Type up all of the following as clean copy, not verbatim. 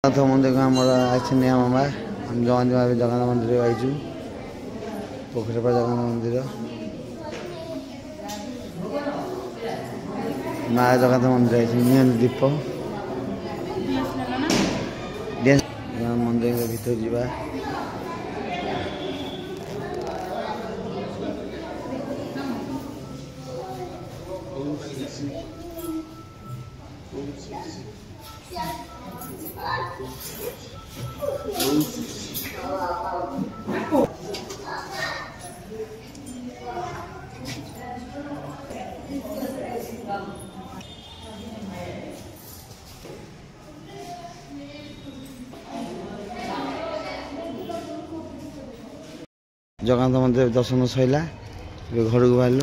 जगन्नाथ मंदिर को आम आम मामा हम जगह जगन्नाथ मंदिर आईचु पोखरपा जगन्नाथ मंदिर माँ जगन्नाथ मंदिर आई दीप मंदिर भीतर जावा जगन्नाथ मंदिर दर्शन सैला घर को बाहर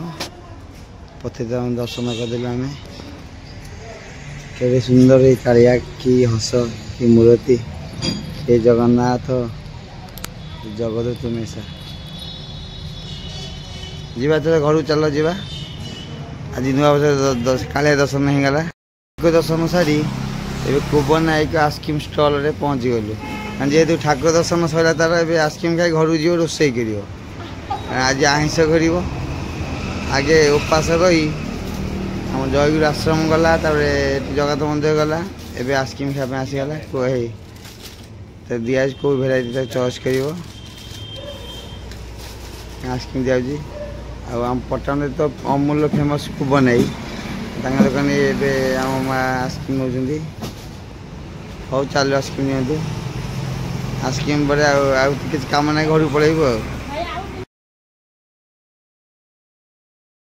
पथे दर्शन करदेलु आम के सुंदर कालिया की हस की मूर्ति ये जगन्नाथ जगत तुमेशा जीवा तो घर चल जा आज नुआ बस कालिया दर्शन हो गला दर्शन सारी कोबन नायक आइसक्रीम स्टल रे पहुँची गलु जेहेतु ठाकुर दर्शन सर तार आइसक्रीम खाई घर जी रोसे कर आज आइष कर आगे उपास रही आम जयगुरु आश्रम गला जगन्नाथ मंदिर गला एवं आइसक्रीम खाने आसीगला कहे तो दिया कौ भेराइटी चॉइस कर आइसक्रीम दिया आम पटन तो अमूल फेमस कुबनाई दुकान आम आइसक्रीम नौ हौ चलो आइसक्रीम नि आइसक्रीम पर किसी कम ना घर पलैबू।